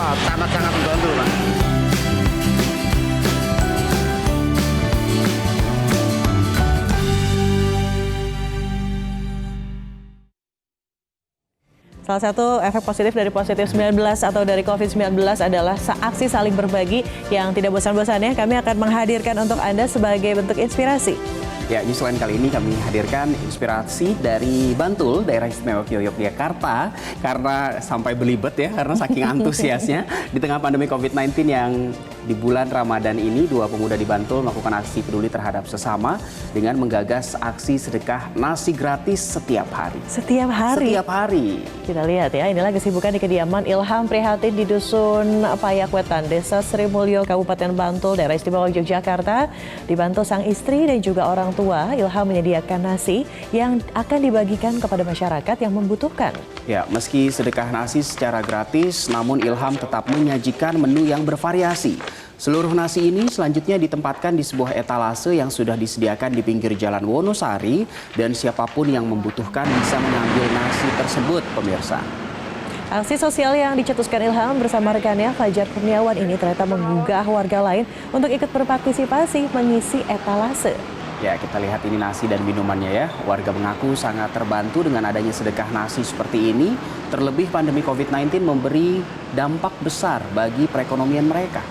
Wah, sangat-sangat membantu, Pak. Salah satu efek positif dari positif 19 atau dari COVID-19 adalah aksi saling berbagi yang tidak bosan-bosannya kami akan menghadirkan untuk Anda sebagai bentuk inspirasi. Ya, justru kali ini kami hadirkan inspirasi dari Bantul, daerah istimewa Yogyakarta, karena sampai belibet ya, karena saking antusiasnya di tengah pandemi COVID-19 yang di bulan Ramadan ini, dua pemuda di Bantul melakukan aksi peduli terhadap sesama dengan menggagas aksi sedekah nasi gratis setiap hari. Setiap hari? Setiap hari. Kita lihat ya, inilah kesibukan di kediaman Ilham Prihatin di Dusun Payakwetan, Desa Sri Mulyo, Kabupaten Bantul, daerah istimewa Yogyakarta. Dibantu sang istri dan juga orang tua, Ilham menyediakan nasi yang akan dibagikan kepada masyarakat yang membutuhkan. Ya, meski sedekah nasi secara gratis, namun Ilham tetap menyajikan menu yang bervariasi. Seluruh nasi ini selanjutnya ditempatkan di sebuah etalase yang sudah disediakan di pinggir Jalan Wonosari dan siapapun yang membutuhkan bisa mengambil nasi tersebut, pemirsa. Aksi sosial yang dicetuskan Ilham bersama rekannya Fajar Kurniawan ini ternyata menggugah warga lain untuk ikut berpartisipasi mengisi etalase. Ya, kita lihat ini nasi dan minumannya ya. Warga mengaku sangat terbantu dengan adanya sedekah nasi seperti ini. Terlebih pandemi COVID-19 memberi dampak besar bagi perekonomian mereka.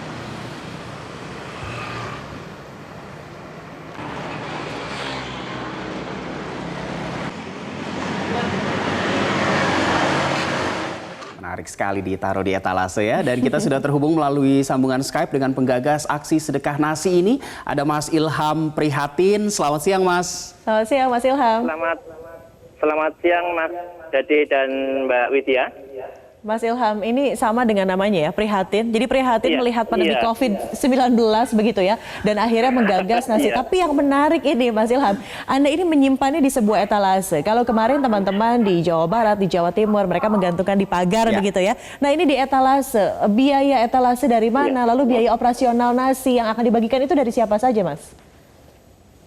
Menarik sekali ditaruh di etalase ya. Dan kita sudah terhubung melalui sambungan Skype dengan penggagas aksi sedekah nasi ini. Ada Mas Ilham Prihatin. Selamat siang, Mas. Selamat siang, Mas Ilham. Selamat siang, Mas Dade dan Mbak Widya. Mas Ilham, ini sama dengan namanya ya, Prihatin. Jadi Prihatin Iya, melihat pandemi iya. COVID-19 begitu ya. Dan akhirnya menggagas nasi. Iya. Tapi yang menarik ini Mas Ilham, Anda ini menyimpannya di sebuah etalase. Kalau kemarin teman-teman di Jawa Barat, di Jawa Timur, mereka menggantungkan di pagar begitu ya. Nah ini di etalase, biaya etalase dari mana? Lalu biaya operasional nasi yang akan dibagikan itu dari siapa saja, Mas?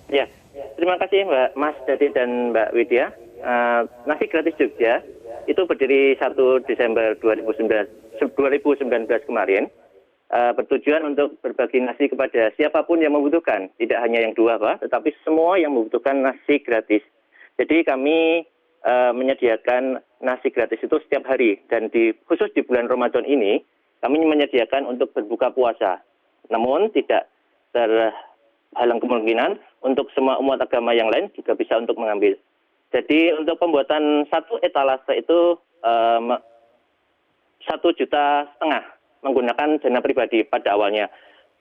Ya, terima kasih Mbak Mas Dade dan Mbak Widya. Nasi gratis Jogja itu berdiri 1 Desember 2019 kemarin, bertujuan untuk berbagi nasi kepada siapapun yang membutuhkan, tidak hanya yang dua Pak, tetapi semua yang membutuhkan nasi gratis. Jadi kami menyediakan nasi gratis itu setiap hari, dan khusus di bulan Ramadan ini kami menyediakan untuk berbuka puasa. Namun tidak terhalang kemungkinan untuk semua umat agama yang lain juga bisa untuk mengambil. Jadi untuk pembuatan satu etalase itu 1,5 juta menggunakan dana pribadi pada awalnya.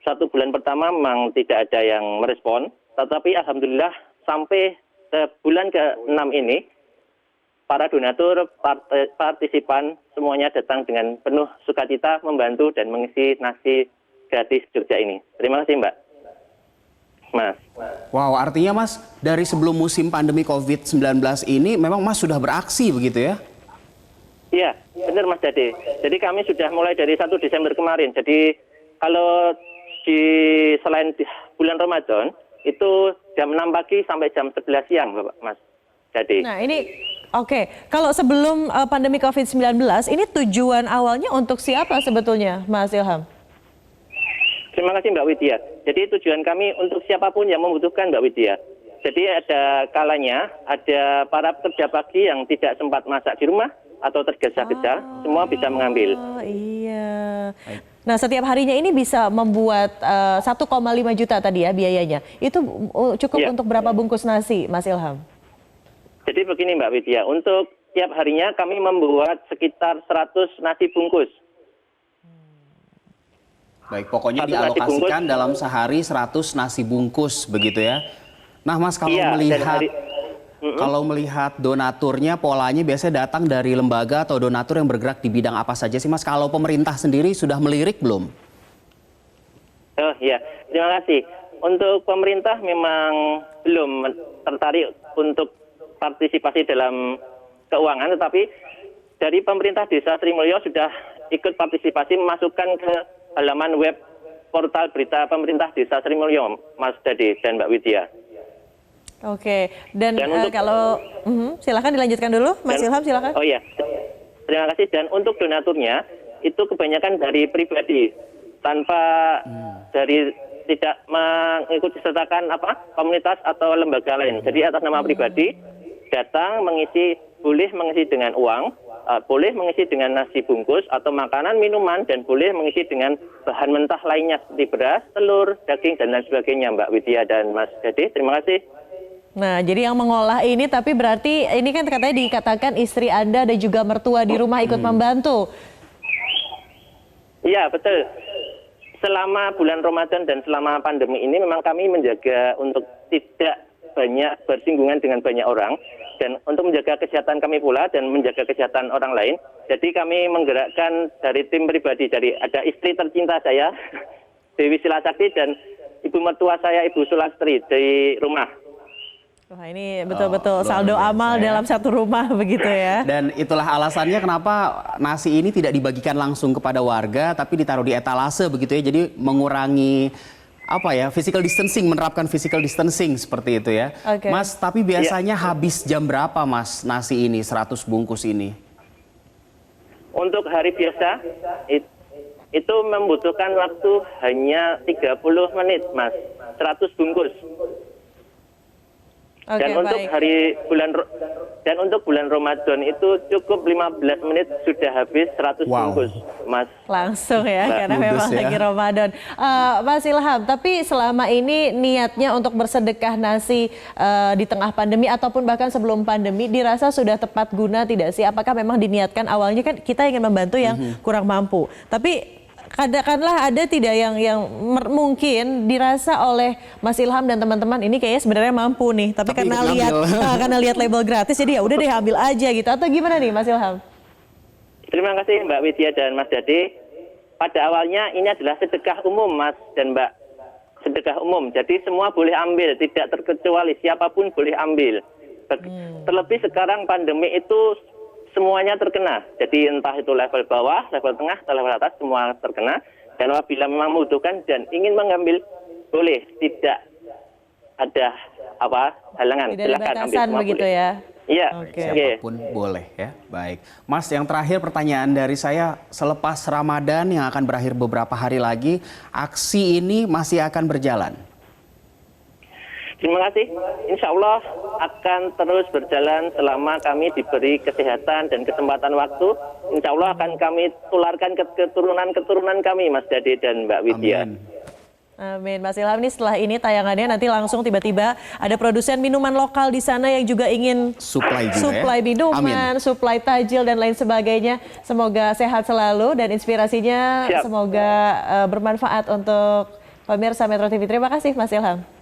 1 bulan pertama memang tidak ada yang merespon, tetapi alhamdulillah sampai ke bulan ke-6 ini para donatur, partisipan semuanya datang dengan penuh sukacita membantu dan mengisi nasi gratis Jogja ini. Terima kasih Mbak. Mas. Wow, artinya Mas, dari sebelum musim pandemi COVID-19 ini memang Mas sudah beraksi begitu ya? Iya, benar Mas Dade. Jadi kami sudah mulai dari 1 Desember kemarin. Jadi kalau selain bulan Ramadan, itu jam 6 pagi sampai jam 11 siang Mas Dade. Nah ini, oke. Kalau sebelum pandemi COVID-19, ini tujuan awalnya untuk siapa sebetulnya, Mas Ilham? Terima kasih Mbak Widya. Jadi tujuan kami untuk siapapun yang membutuhkan Mbak Widya. Jadi ada kalanya ada para pekerja pagi yang tidak sempat masak di rumah atau tergesa-gesa, semua bisa mengambil. Oh iya. Nah setiap harinya ini bisa membuat 1,5 juta tadi ya biayanya. Itu cukup untuk berapa bungkus nasi, Mas Ilham? Jadi begini Mbak Widya, untuk tiap harinya kami membuat sekitar 100 nasi bungkus. Baik, pokoknya dialokasikan dalam sehari 100 nasi bungkus begitu ya. Nah Mas, kalau melihat donaturnya, polanya biasanya datang dari lembaga atau donatur yang bergerak di bidang apa saja sih Mas? Kalau pemerintah sendiri sudah melirik belum? Oh iya, terima kasih. Untuk pemerintah memang belum tertarik untuk partisipasi dalam keuangan, tetapi dari pemerintah Desa Sri Mulyo sudah ikut partisipasi memasukkan ke halaman web portal berita pemerintah Desa Sri Mulyo, Mas Dade dan Mbak Widya. Oke, dan kalau silakan dilanjutkan dulu, Mas Ilham silakan. Oh iya, terima kasih. Dan untuk donaturnya itu kebanyakan dari pribadi tanpa dari tidak mengikuti sertakan komunitas atau lembaga lain. Jadi atas nama pribadi datang boleh mengisi dengan uang, boleh mengisi dengan nasi bungkus atau makanan, minuman, dan boleh mengisi dengan bahan mentah lainnya seperti beras, telur, daging, dan lain sebagainya, Mbak Widya dan Mas Dede. Terima kasih. Nah, jadi yang mengolah ini tapi berarti ini kan katanya dikatakan istri Anda dan juga mertua di rumah ikut membantu. Iya, betul. Selama bulan Ramadan dan selama pandemi ini memang kami menjaga untuk tidak banyak bersinggungan dengan banyak orang dan untuk menjaga kesehatan kami pula dan menjaga kesehatan orang lain. Jadi kami menggerakkan dari tim pribadi, dari ada istri tercinta saya Dewi Silasakti dan ibu mertua saya Ibu Sulastri di rumah. Wah, ini betul-betul saldo amal dalam satu rumah begitu ya. Dan itulah alasannya kenapa nasi ini tidak dibagikan langsung kepada warga tapi ditaruh di etalase begitu ya. Jadi mengurangi physical distancing, menerapkan physical distancing seperti itu ya. Okay. Mas, tapi biasanya habis jam berapa Mas nasi ini 100 bungkus ini? Untuk hari biasa itu membutuhkan waktu hanya 30 menit, Mas. 100 bungkus. Okay, dan untuk bulan Ramadan itu cukup 15 menit sudah habis 100 bungkus, Mas. Langsung ya, karena memang lagi Ramadan. Mas Ilham, tapi selama ini niatnya untuk bersedekah nasi di tengah pandemi ataupun bahkan sebelum pandemi dirasa sudah tepat guna tidak sih? Apakah memang diniatkan awalnya kan kita ingin membantu yang kurang mampu, tapi katakanlah ada tidak yang mungkin dirasa oleh Mas Ilham dan teman-teman ini kayaknya sebenarnya mampu nih, tapi karena lihat label gratis jadi ya udah deh ambil aja gitu, atau gimana nih Mas Ilham? Terima kasih Mbak Widya dan Mas Dede. Pada awalnya ini adalah sedekah umum, Mas dan Mbak. Sedekah umum, jadi semua boleh ambil, tidak terkecuali, siapapun boleh ambil. Terlebih sekarang pandemi itu semuanya terkena. Jadi entah itu level bawah, level tengah, atau level atas, semua terkena. Dan apabila memang membutuhkan dan ingin mengambil, boleh. Tidak ada halangan. Tidak ada batasan begitu boleh. Ya? Iya. Siapapun boleh ya. Baik. Mas, yang terakhir pertanyaan dari saya, selepas Ramadan yang akan berakhir beberapa hari lagi, aksi ini masih akan berjalan? Terima kasih. Insya Allah akan terus berjalan selama kami diberi kesehatan dan kesempatan waktu. Insya Allah akan kami tularkan ke keturunan-keturunan kami, Mas Dede dan Mbak Widya. Amin. Amin. Mas Ilham, ini setelah ini tayangannya nanti langsung tiba-tiba ada produsen minuman lokal di sana yang juga ingin supply minuman, supply tajil dan lain sebagainya. Semoga sehat selalu dan inspirasinya semoga bermanfaat untuk pemirsa Metro TV. Terima kasih Mas Ilham.